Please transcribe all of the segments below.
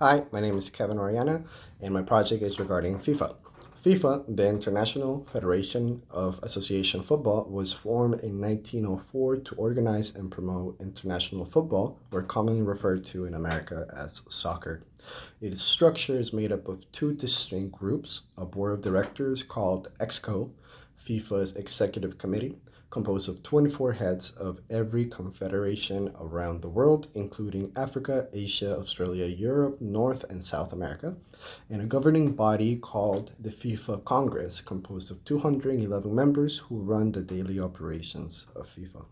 Hi, my name is Kevin Oriana, and my project is regarding FIFA. FIFA, the International Federation of Association Football, was formed in 1904 to organize and promote international football, or commonly referred to in America as soccer. Its structure is made up of two distinct groups: a board of directors called EXCO, FIFA's executive committee, composed of 24 heads of every confederation around the world, including Africa, Asia, Australia, Europe, North and South America, and a governing body called the FIFA Congress, composed of 211 members who run the daily operations of FIFA.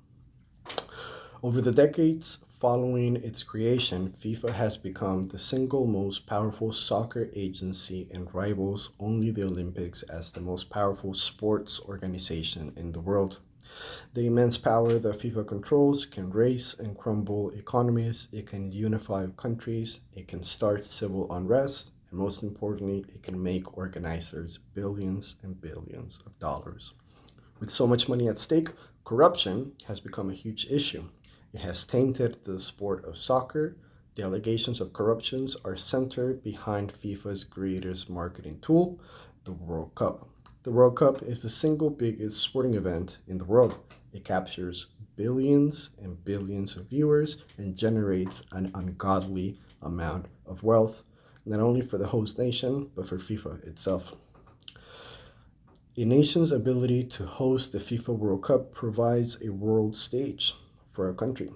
Over the decades following its creation, FIFA has become the single most powerful soccer agency and rivals only the Olympics as the most powerful sports organization in the world. The immense power that FIFA controls can raise and crumble economies, it can unify countries, it can start civil unrest, and most importantly, it can make organizers billions and billions of dollars. With so much money at stake, corruption has become a huge issue. It has tainted the sport of soccer. The allegations of corruptions are centered behind FIFA's greatest marketing tool, the World Cup. The World Cup is the single biggest sporting event in the world. It captures billions and billions of viewers and generates an ungodly amount of wealth, not only for the host nation, but for FIFA itself. A nation's ability to host the FIFA World Cup provides a world stage for a country.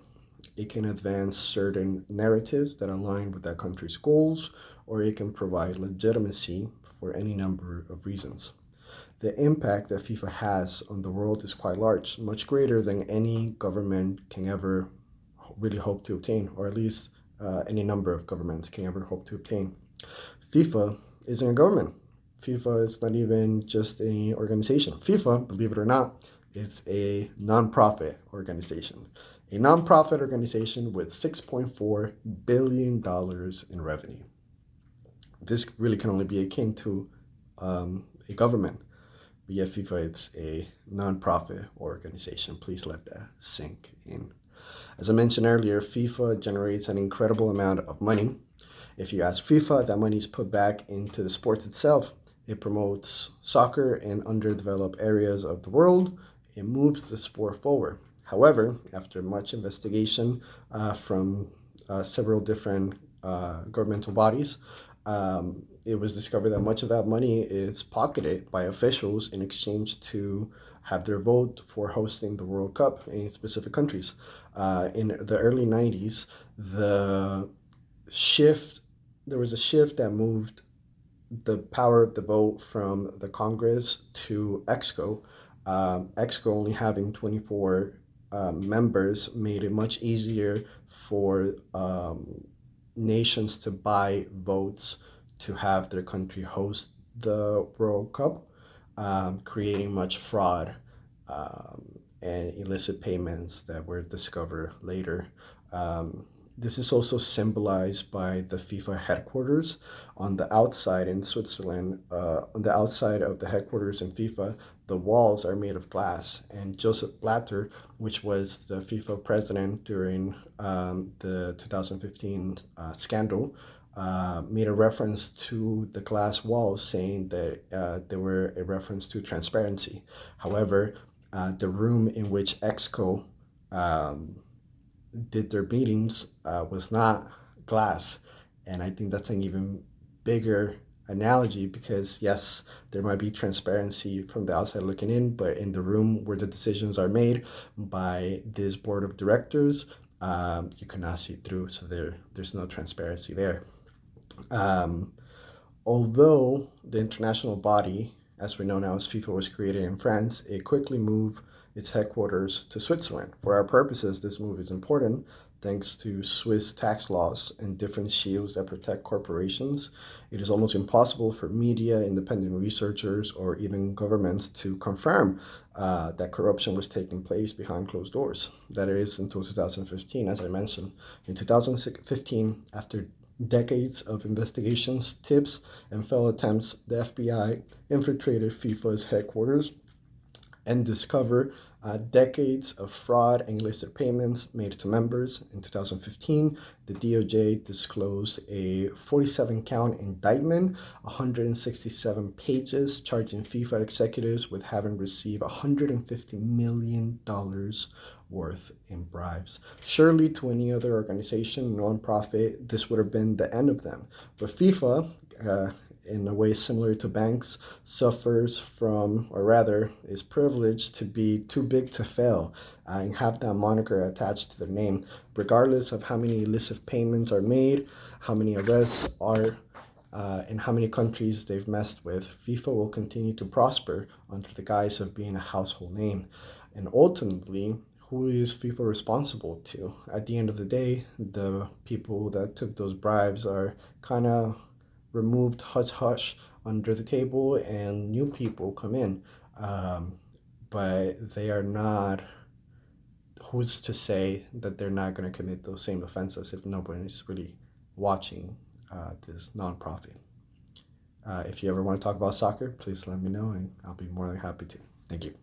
It can advance certain narratives that align with that country's goals, or it can provide legitimacy for any number of reasons. The impact that FIFA has on the world is quite large, much greater than any government can ever really hope to obtain, or at least any number of governments can ever hope to obtain. FIFA isn't a government. FIFA is not even just an organization. FIFA, believe it or not, is a nonprofit organization. A nonprofit organization with $6.4 billion in revenue. This really can only be akin to a government. But yet FIFA is a nonprofit organization. Please let that sink in. As I mentioned earlier, FIFA generates an incredible amount of money. If you ask FIFA, that money is put back into the sports itself. It promotes soccer in underdeveloped areas of the world. It moves the sport forward. However, after much investigation from several different governmental bodies, it was discovered that much of that money is pocketed by officials in exchange to have their vote for hosting the World Cup in specific countries. In the early 90s, the shift there was a shift that moved the power of the vote from the Congress to EXCO. EXCO only having 24 members made it much easier for nations to buy votes to have their country host the World Cup, creating much fraud and illicit payments that were discovered later. This is also symbolized by the FIFA headquarters on the outside in Switzerland. On the outside of the headquarters in FIFA, the walls are made of glass. And Joseph Blatter, which was the FIFA president during the 2015 scandal, made a reference to the glass walls, saying that they were a reference to transparency. However, the room in which EXCO did their meetings was not glass. And I think that's an even bigger analogy because, yes, there might be transparency from the outside looking in, but in the room where the decisions are made by this board of directors, you cannot see through. So there's no transparency there. Um, Although the international body, as we know now as FIFA, was created in France, it quickly moved its headquarters to Switzerland. For our purposes, this move is important thanks to Swiss tax laws and different shields that protect corporations. It is almost impossible for media, independent researchers, or even governments to confirm that corruption was taking place behind closed doors. That is until 2015, as I mentioned. In 2015, after decades of investigations, tips, and failed attempts, the FBI infiltrated FIFA's headquarters and discovered Decades of fraud and illicit payments made to members. In 2015, the DOJ disclosed a 47-count indictment, 167 pages, charging FIFA executives with having received $150 million worth in bribes. Surely, to any other organization, nonprofit, this would have been the end of them. But FIFA, in a way similar to banks, suffers from, or rather, is privileged to be too big to fail and have that moniker attached to their name, regardless of how many illicit payments are made, how many arrests are. In how many countries they've messed with, FIFA will continue to prosper under the guise of being a household name. And ultimately, who is FIFA responsible to? At the end of the day, the people that took those bribes are kind of removed hush hush under the table, and new people come in. Um, but they are not. Who's to say that they're not going to commit those same offenses if nobody's really watching this nonprofit? If you ever want to talk about soccer, please let me know, and I'll be more than happy to. Thank you.